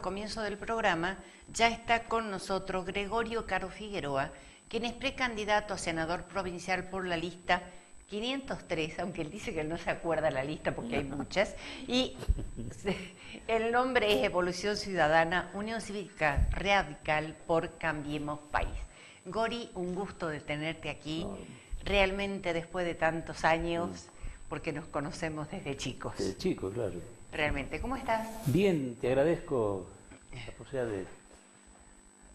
comienzo del programa, ya está con nosotros Gregorio Caro Figueroa, quien es precandidato a senador provincial por la lista 503, aunque él dice que él no se acuerda la lista porque hay muchas, y el nombre es Evolución Ciudadana, Unión Cívica Radical por Cambiemos País. Gori, un gusto de tenerte aquí, realmente después de tantos años, porque nos conocemos desde chicos. Desde chicos, claro. Realmente, ¿cómo estás? Bien, te agradezco la posibilidad de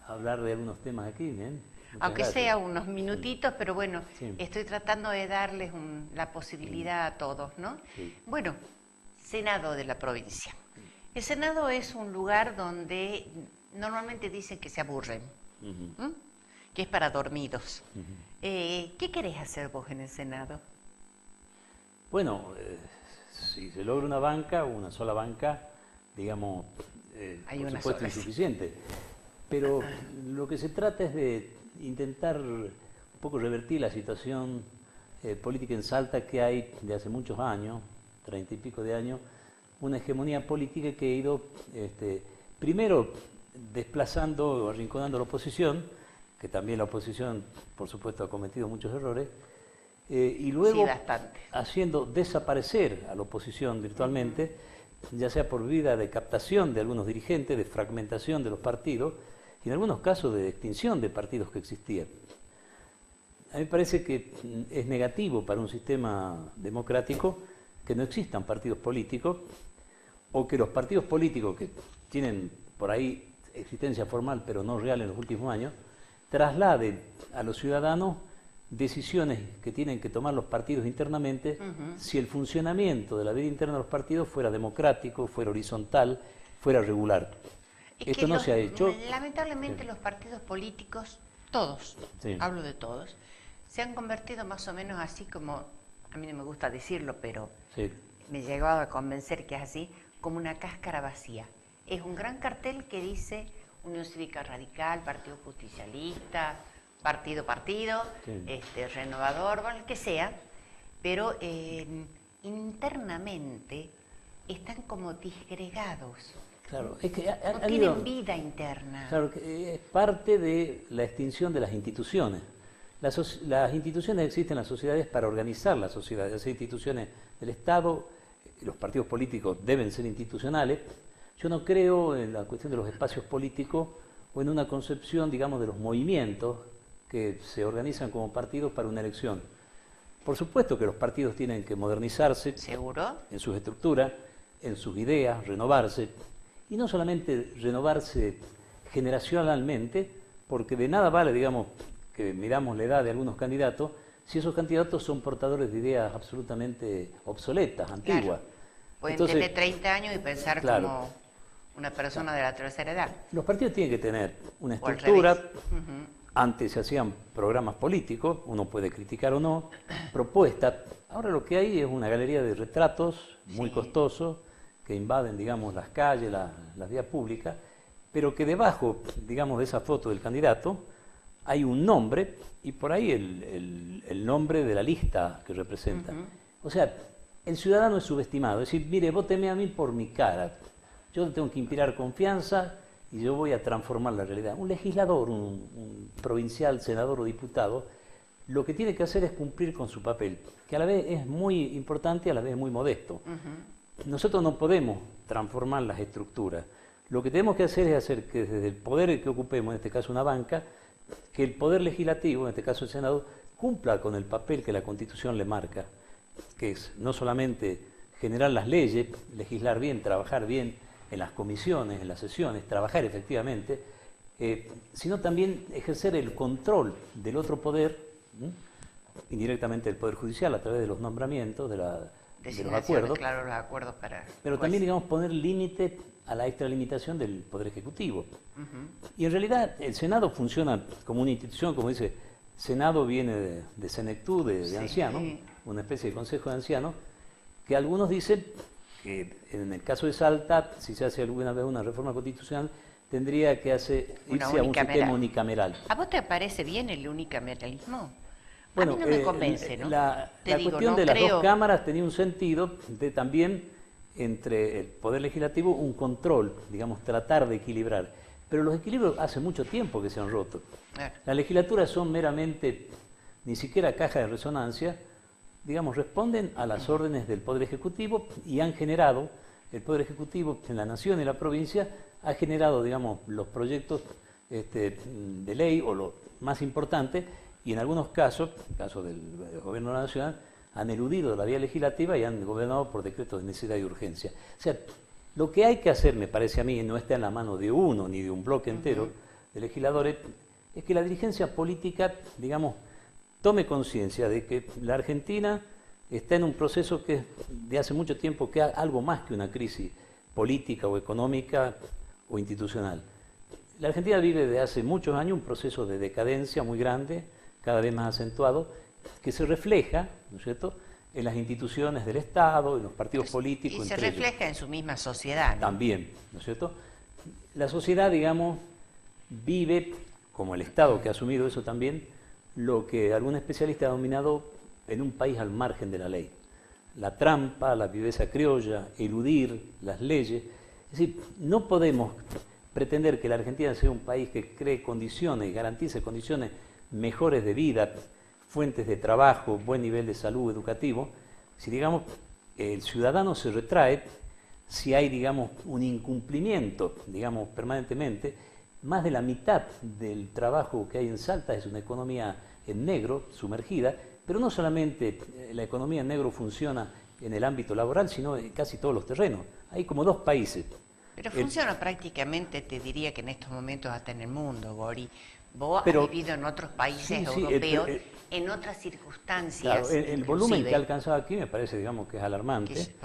hablar de algunos temas aquí, ¿bien? Aunque sea unos minutitos, pero bueno, sí. Estoy tratando de darles la posibilidad a todos, ¿no? Sí. Bueno, Senado de la provincia. El Senado es un lugar donde normalmente dicen que se aburren, que es para dormidos. ¿Qué querés hacer vos en el Senado? Bueno, si se logra una banca, una sola banca, digamos, por supuesto insuficiente. Pero lo que se trata es de intentar un poco revertir la situación política en Salta que hay de hace muchos años, 30 y pico de años, una hegemonía política que ha ido primero desplazando o arrinconando a la oposición, que también la oposición, por supuesto, ha cometido muchos errores, y luego sí, haciendo desaparecer a la oposición virtualmente, ya sea por vía de captación de algunos dirigentes, de fragmentación de los partidos, y en algunos casos de extinción de partidos que existían. A mí me parece que es negativo para un sistema democrático que no existan partidos políticos, o que los partidos políticos que tienen por ahí existencia formal pero no real en los últimos años, trasladen a los ciudadanos decisiones que tienen que tomar los partidos internamente si el funcionamiento de la vida interna de los partidos fuera democrático, fuera horizontal, fuera regular. Esto no se ha hecho. Lamentablemente los partidos políticos, todos, sí. Hablo de todos, se han convertido más o menos así como, a mí no me gusta decirlo, pero sí. Me llegaba a convencer que es así, como una cáscara vacía. Es un gran cartel que dice Unión Cívica Radical, Partido Justicialista, Partido, sí. Renovador, bueno, el que sea, pero internamente están como disgregados. Claro, es que no tienen vida interna. Claro, que es parte de la extinción de las instituciones. Las instituciones existen en las sociedades para organizar la sociedad, las instituciones del Estado, los partidos políticos deben ser institucionales. Yo no creo en la cuestión de los espacios políticos o en una concepción, digamos, de los movimientos que se organizan como partidos para una elección. Por supuesto que los partidos tienen que modernizarse. ¿Seguro? En sus estructuras, en sus ideas, renovarse. Y no solamente renovarse generacionalmente, porque de nada vale, digamos, que miramos la edad de algunos candidatos, si esos candidatos son portadores de ideas absolutamente obsoletas, antiguas. Claro. Pueden tener 30 años y pensar como una persona de la tercera edad. Los partidos tienen que tener una estructura. Antes se hacían programas políticos, uno puede criticar o no, propuestas. Ahora lo que hay es una galería de retratos muy costosos, que invaden, digamos, las calles, las vías públicas, pero que debajo, digamos, de esa foto del candidato hay un nombre y por ahí el nombre de la lista que representa. O sea, el ciudadano es subestimado. Es decir, mire, vóteme a mí por mi cara. Yo tengo que inspirar confianza y yo voy a transformar la realidad. Un legislador, un provincial, senador o diputado, lo que tiene que hacer es cumplir con su papel, que a la vez es muy importante y a la vez muy modesto. Nosotros no podemos transformar las estructuras. Lo que tenemos que hacer es hacer que desde el poder que ocupemos, en este caso una banca, que el poder legislativo, en este caso el Senado, cumpla con el papel que la Constitución le marca, que es no solamente generar las leyes, legislar bien, trabajar bien en las comisiones, en las sesiones, trabajar efectivamente, sino también ejercer el control del otro poder, indirectamente del Poder Judicial, a través de los nombramientos, de los acuerdos. Claro, los acuerdos para... Pero también, digamos, poner límite a la extralimitación del Poder Ejecutivo. Y en realidad el Senado funciona como una institución, como dice, Senado viene de senectud, de ancianos, una especie de consejo de ancianos, que algunos dicen que en el caso de Salta, si se hace alguna vez una reforma constitucional, tendría que irse a un sistema unicameral. ¿A vos te parece bien el unicameralismo? Bueno, a mí no me convence, ¿no? La cuestión de las dos cámaras tenía un sentido de también entre el Poder Legislativo un control, digamos, tratar de equilibrar. Pero los equilibrios hace mucho tiempo que se han roto. Las legislaturas son meramente, ni siquiera caja de resonancia, digamos, responden a las órdenes del Poder Ejecutivo y han generado, el Poder Ejecutivo en la Nación y la provincia, ha generado, digamos, los proyectos de ley o lo más importante, y en algunos casos, el caso del Gobierno Nacional, han eludido la vía legislativa y han gobernado por decretos de necesidad y urgencia. O sea, lo que hay que hacer, me parece a mí, no está en la mano de uno ni de un bloque entero de legisladores, es que la dirigencia política, digamos, tome conciencia de que la Argentina está en un proceso que de hace mucho tiempo, que es algo más que una crisis política o económica o institucional. La Argentina vive desde hace muchos años un proceso de decadencia muy grande, cada vez más acentuado, que se refleja, ¿no es cierto?, en las instituciones del Estado, en los partidos políticos. Y se refleja en su misma sociedad, ¿no? También, ¿no es cierto? La sociedad, digamos, vive, como el Estado que ha asumido eso también, lo que algún especialista ha denominado en un país al margen de la ley. La trampa, la viveza criolla, eludir las leyes. Es decir, no podemos pretender que la Argentina sea un país que cree condiciones y garantice condiciones mejores de vida, fuentes de trabajo, buen nivel de salud educativo, si, digamos, el ciudadano se retrae, si hay, digamos, un incumplimiento, digamos, permanentemente. Más de la mitad del trabajo que hay en Salta es una economía en negro, sumergida, pero no solamente la economía en negro funciona en el ámbito laboral, sino en casi todos los terrenos. Hay como dos países. Pero funciona prácticamente, te diría que en estos momentos hasta en el mundo, Gori. Vos has vivido en otros países europeos, en otras circunstancias. Claro, el volumen que ha alcanzado aquí me parece, digamos, que es alarmante,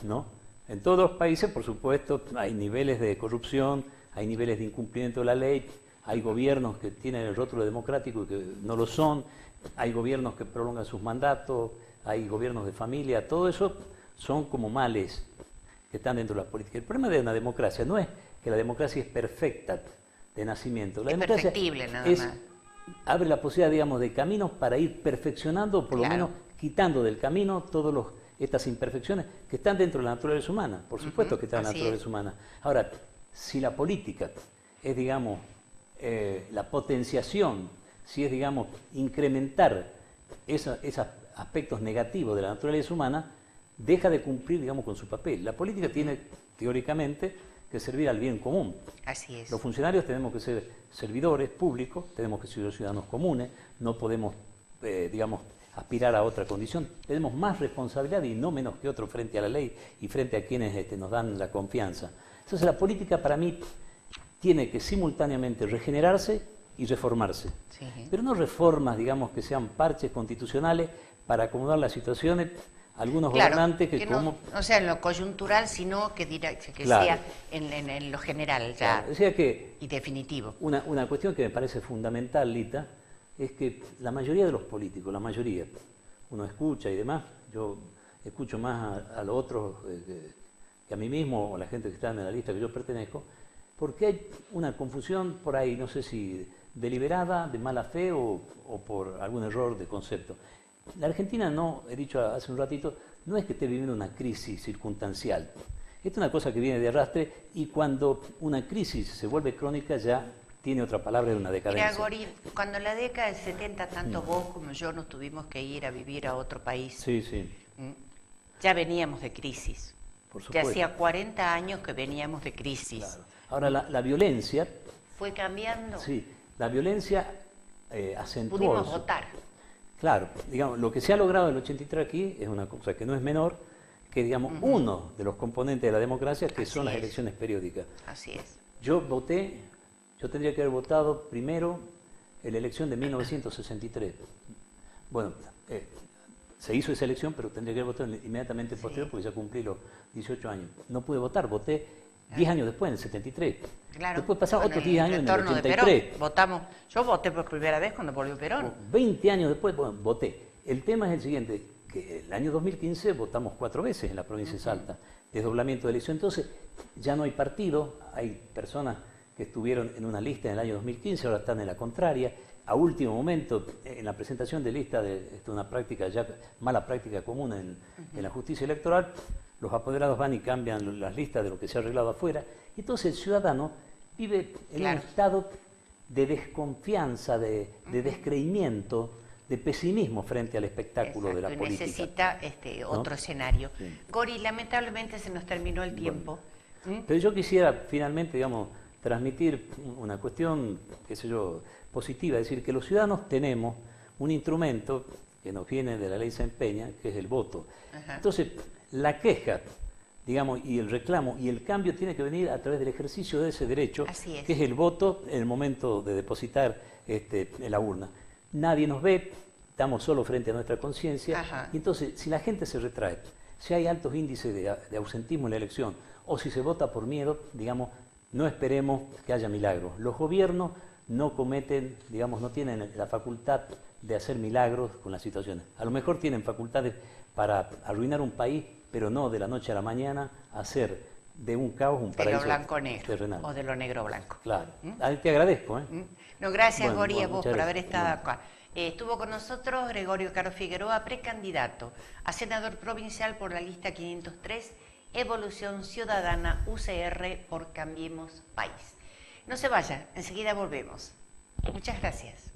¿no? En todos los países, por supuesto, hay niveles de corrupción, hay niveles de incumplimiento de la ley, hay gobiernos que tienen el rótulo democrático y que no lo son, hay gobiernos que prolongan sus mandatos, hay gobiernos de familia, todo eso son como males que están dentro de la política. El problema de una democracia no es que la democracia es perfecta de nacimiento. La democracia perfectible, nada más. Abre la posibilidad, digamos, de caminos para ir perfeccionando, por lo menos quitando del camino todas estas imperfecciones que están dentro de la naturaleza humana. Por supuesto que están en la naturaleza humana. Ahora, si la política es, digamos, la potenciación, si es, digamos, incrementar esos aspectos negativos de la naturaleza humana, deja de cumplir, digamos, con su papel. La política tiene, teóricamente, que servir al bien común. Así es. Los funcionarios tenemos que ser servidores públicos, tenemos que ser ciudadanos comunes, no podemos, digamos, aspirar a otra condición. Tenemos más responsabilidad y no menos que otros frente a la ley y frente a quienes nos dan la confianza. Entonces la política para mí tiene que simultáneamente regenerarse y reformarse. Sí. Pero no reformas, digamos, que sean parches constitucionales para acomodar las situaciones. Algunos gobernantes que como... No sea en lo coyuntural, sino que sea en lo general ya. Claro. O sea que y definitivo. Una cuestión que me parece fundamental, Lita, es que la mayoría de los políticos, la mayoría, uno escucha y demás, yo escucho más a los otros que a mí mismo o a la gente que está en la lista que yo pertenezco, porque hay una confusión por ahí, no sé si deliberada, de mala fe o por algún error de concepto. La Argentina no, he dicho hace un ratito, no es que esté viviendo una crisis circunstancial. Esta es una cosa que viene de arrastre y cuando una crisis se vuelve crónica ya tiene otra palabra de una decadencia. Mira, Gori, cuando en la década del 70 tanto vos como yo nos tuvimos que ir a vivir a otro país, ya veníamos de crisis. Por supuesto. Ya hacía 40 años que veníamos de crisis. Claro. Ahora la violencia... ¿Fue cambiando? Sí, la violencia acentuó... Pudimos votar. Claro, digamos, lo que se ha logrado en el 83 aquí es una cosa que no es menor, que digamos uno de los componentes de la democracia, que son las elecciones periódicas. Así es. Yo tendría que haber votado primero en la elección de 1963. Bueno, se hizo esa elección, pero tendría que haber votado inmediatamente posterior porque ya cumplí los 18 años. No pude votar, voté 10 años después, en el 73. Claro. Después pasaron otros 10 años en el 83. Yo voté por primera vez cuando volvió Perón. 20 años después, bueno, voté. El tema es el siguiente, que el año 2015 votamos 4 veces en la provincia de Salta, desdoblamiento de elección. Entonces, ya no hay partido, hay personas que estuvieron en una lista en el año 2015, ahora están en la contraria. A último momento, en la presentación de lista, esto es una práctica ya, mala práctica común en la justicia electoral, los apoderados van y cambian las listas de lo que se ha arreglado afuera. Entonces el ciudadano vive en un estado de desconfianza, de descreimiento, de pesimismo frente al espectáculo de la política. Necesita otro escenario. Sí. Cori, lamentablemente se nos terminó el tiempo. Pero yo quisiera finalmente, digamos, transmitir una cuestión, qué sé yo, positiva, es decir, que los ciudadanos tenemos un instrumento que nos viene de la ley Sáenz Peña, que es el voto. Ajá. Entonces, la queja, digamos, y el reclamo y el cambio tiene que venir a través del ejercicio de ese derecho, que es el voto en el momento de depositar en la urna. Nadie nos ve, estamos solo frente a nuestra conciencia, y entonces, si la gente se retrae, si hay altos índices de ausentismo en la elección, o si se vota por miedo, digamos, no esperemos que haya milagros. Los gobiernos no cometen, digamos, no tienen la facultad de hacer milagros con las situaciones. A lo mejor tienen facultades para arruinar un país, pero no de la noche a la mañana hacer de un caos un paraíso de lo blanco negro terrenal. O de lo negro blanco. Claro. Te agradezco. No, gracias, Gori, a vos por haber estado acá. Estuvo con nosotros Gregorio Caro Figueroa, precandidato a senador provincial por la lista 503, Evolución Ciudadana UCR por Cambiemos País. No se vaya, enseguida volvemos. Muchas gracias.